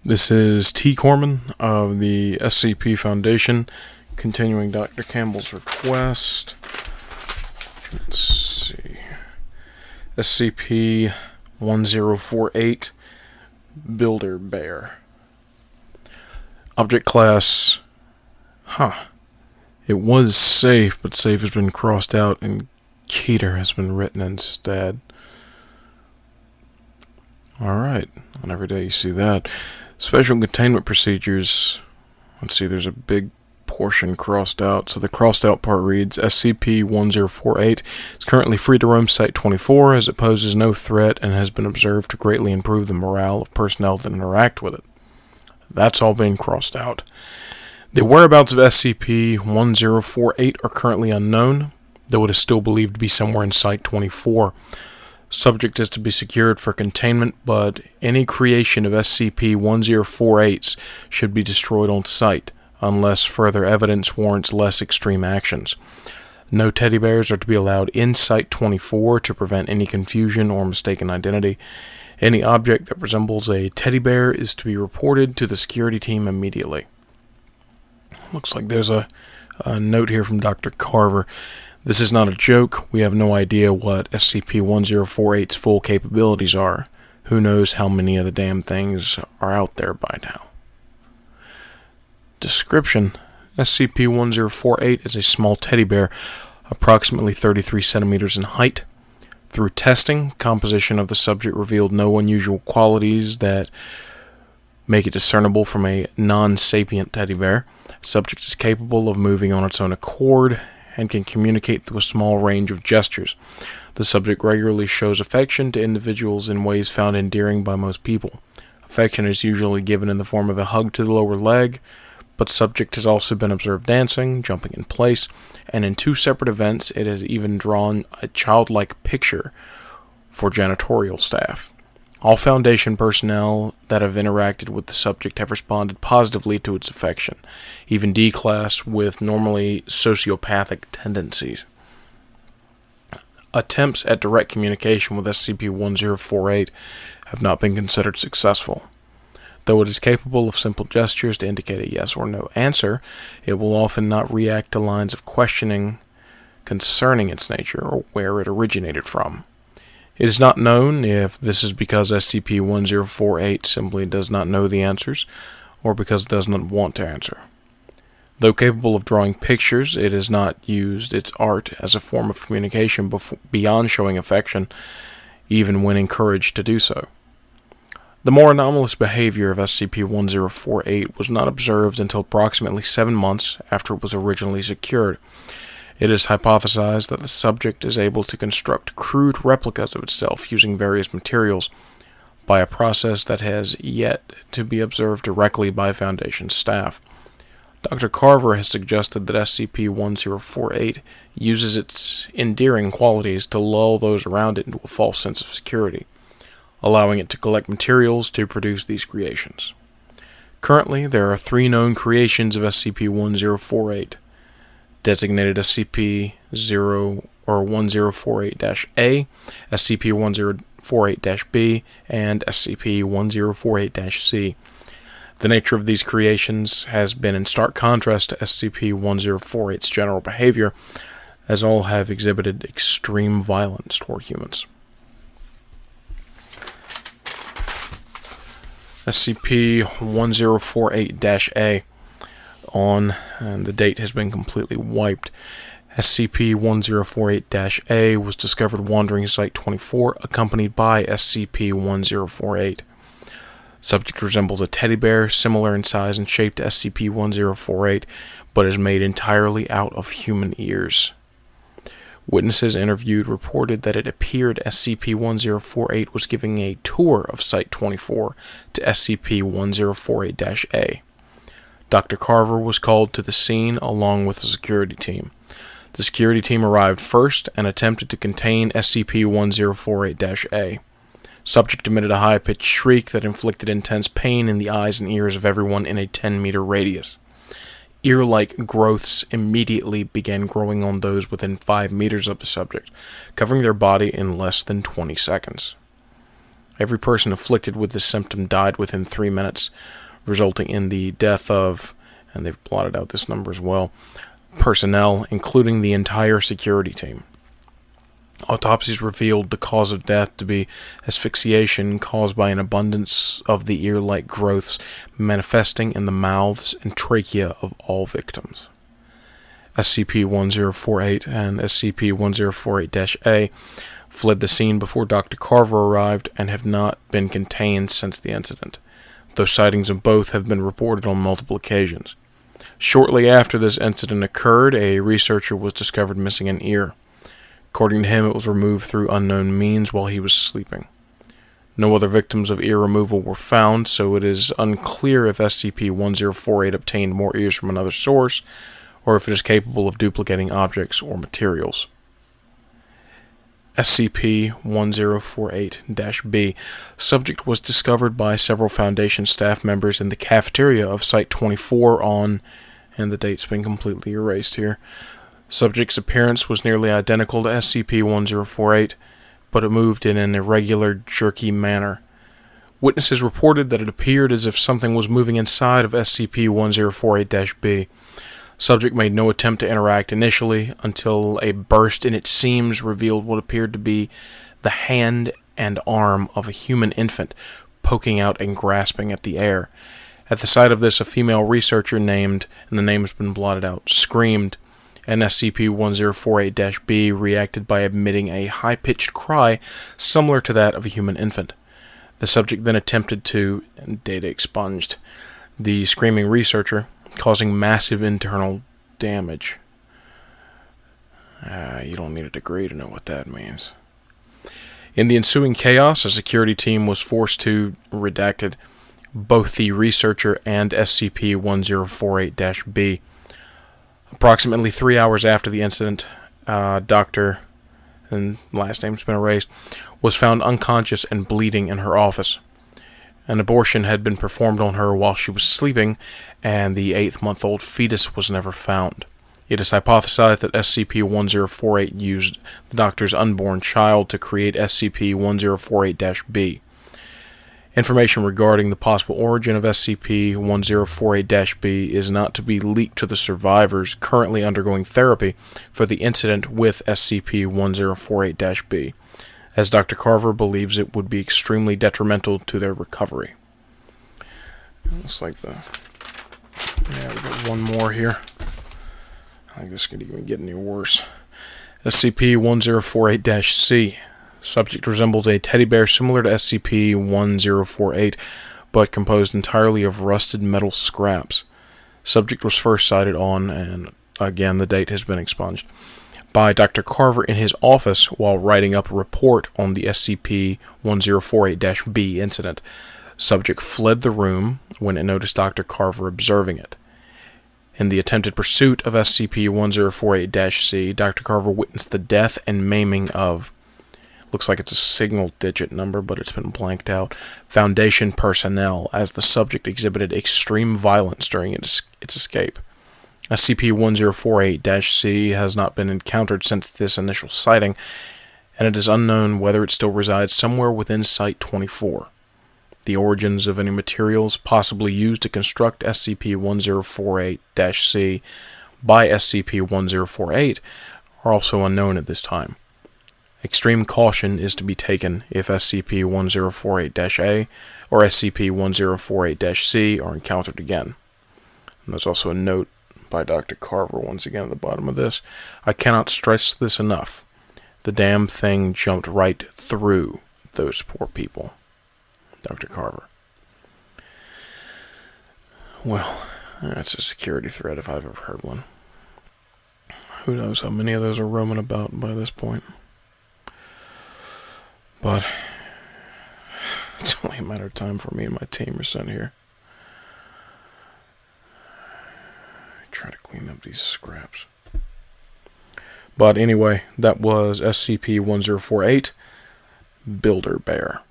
This is T. Corman of the SCP Foundation, continuing Dr. Campbell's request. Let's see. SCP-1048, Builder Bear. Object class, it was safe, but safe has been crossed out and Cater has been written instead. Alright, on every day you see that. Special containment procedures. Let's see, there's a big portion crossed out. So the crossed out part reads, SCP-1048 is currently free to roam Site-24 as it poses no threat and has been observed to greatly improve the morale of personnel that interact with it. That's all being crossed out. The whereabouts of SCP-1048 are currently unknown, though it is still believed to be somewhere in Site-24. Subject is to be secured for containment, but any creation of SCP-1048s should be destroyed on site, unless further evidence warrants less extreme actions. No teddy bears are to be allowed in Site-24 to prevent any confusion or mistaken identity. Any object that resembles a teddy bear is to be reported to the security team immediately. Looks like there's a note here from Dr. Carver. This is not a joke. We have no idea what SCP-1048's full capabilities are. Who knows how many of the damn things are out there by now. Description: SCP-1048 is a small teddy bear, approximately 33 centimeters in height. Through testing, composition of the subject revealed no unusual qualities that make it discernible from a non-sapient teddy bear. Subject is capable of moving on its own accord and can communicate through a small range of gestures. The subject regularly shows affection to individuals in ways found endearing by most people. Affection is usually given in the form of a hug to the lower leg, but subject has also been observed dancing, jumping in place, and in 2 separate events it has even drawn a childlike picture for janitorial staff. All Foundation personnel that have interacted with the subject have responded positively to its affection, even D-Class with normally sociopathic tendencies. Attempts at direct communication with SCP-1048 have not been considered successful. Though it is capable of simple gestures to indicate a yes or no answer, it will often not react to lines of questioning concerning its nature or where it originated from. It is not known if this is because SCP-1048 simply does not know the answers, or because it does not want to answer. Though capable of drawing pictures, it has not used its art as a form of communication beyond showing affection, even when encouraged to do so. The more anomalous behavior of SCP-1048 was not observed until approximately 7 months after it was originally secured. It is hypothesized that the subject is able to construct crude replicas of itself using various materials by a process that has yet to be observed directly by Foundation staff. Dr. Carver has suggested that SCP-1048 uses its endearing qualities to lull those around it into a false sense of security, allowing it to collect materials to produce these creations. Currently, there are 3 known creations of SCP-1048. Designated SCP-1048-A, SCP-1048-B, and SCP-1048-C. The nature of these creations has been in stark contrast to SCP-1048's general behavior, as all have exhibited extreme violence toward humans. SCP-1048-A. And the date has been completely wiped. SCP-1048-A was discovered wandering Site-24, accompanied by SCP-1048. Subject resembles a teddy bear, similar in size and shape to SCP-1048, but is made entirely out of human ears. Witnesses interviewed reported that it appeared SCP-1048 was giving a tour of Site-24 to SCP-1048-A. Dr. Carver was called to the scene along with the security team. The security team arrived first and attempted to contain SCP-1048-A. Subject emitted a high-pitched shriek that inflicted intense pain in the eyes and ears of everyone in a 10-meter radius. Ear-like growths immediately began growing on those within 5 meters of the subject, covering their body in less than 20 seconds. Every person afflicted with this symptom died within 3 minutes, resulting in the death of, and they've blotted out this number as well, personnel, including the entire security team. Autopsies revealed the cause of death to be asphyxiation caused by an abundance of the ear-like growths manifesting in the mouths and trachea of all victims. SCP-1048 and SCP-1048-A fled the scene before Dr. Carver arrived and have not been contained since the incident, though sightings of both have been reported on multiple occasions. Shortly after this incident occurred, a researcher was discovered missing an ear. According to him, it was removed through unknown means while he was sleeping. No other victims of ear removal were found, so it is unclear if SCP-1048 obtained more ears from another source, or if it is capable of duplicating objects or materials. SCP-1048-B. Subject was discovered by several Foundation staff members in the cafeteria of Site-24 on, and the date's been completely erased here. Subject's appearance was nearly identical to SCP-1048, but it moved in an irregular, jerky manner. Witnesses reported that it appeared as if something was moving inside of SCP-1048-B. Subject made no attempt to interact initially, until a burst in its seams revealed what appeared to be the hand and arm of a human infant, poking out and grasping at the air. At the sight of this, a female researcher named, and the name has been blotted out, screamed, and SCP-1048-B reacted by emitting a high-pitched cry similar to that of a human infant. The subject then attempted to, and data expunged, the screaming researcher, causing massive internal damage. You don't need a degree to know what that means. In the ensuing chaos, a security team was forced to, redacted, both the researcher and SCP-1048-B. Approximately 3 hours after the incident, Dr. and last name's been erased, was found unconscious and bleeding in her office. An abortion had been performed on her while she was sleeping, and the 8-month-old fetus was never found. It is hypothesized that SCP-1048 used the doctor's unborn child to create SCP-1048-B. Information regarding the possible origin of SCP-1048-B is not to be leaked to the survivors currently undergoing therapy for the incident with SCP-1048-B, as Dr. Carver believes it would be extremely detrimental to their recovery. Looks like we got one more here. I think this could even get any worse. SCP-1048-C. Subject resembles a teddy bear similar to SCP-1048, but composed entirely of rusted metal scraps. Subject was first sighted on, and again the date has been expunged, by Dr. Carver in his office while writing up a report on the SCP-1048-B incident. Subject fled the room when it noticed Dr. Carver observing it. In the attempted pursuit of SCP-1048-C, Dr. Carver witnessed the death and maiming of, looks like it's a single-digit number, but it's been blanked out, Foundation personnel, as the subject exhibited extreme violence during its escape. SCP-1048-C has not been encountered since this initial sighting, and it is unknown whether it still resides somewhere within Site-24. The origins of any materials possibly used to construct SCP-1048-C by SCP-1048 are also unknown at this time. Extreme caution is to be taken if SCP-1048-A or SCP-1048-C are encountered again. And there's also a note by Dr. Carver once again at the bottom of this. I cannot stress this enough. The damn thing jumped right through those poor people. Dr. Carver. Well, that's a security threat if I've ever heard one. Who knows how many of those are roaming about by this point. But it's only a matter of time for me and my team are sent here. Try to clean up these scraps. But anyway, that was SCP-1048, Builder Bear.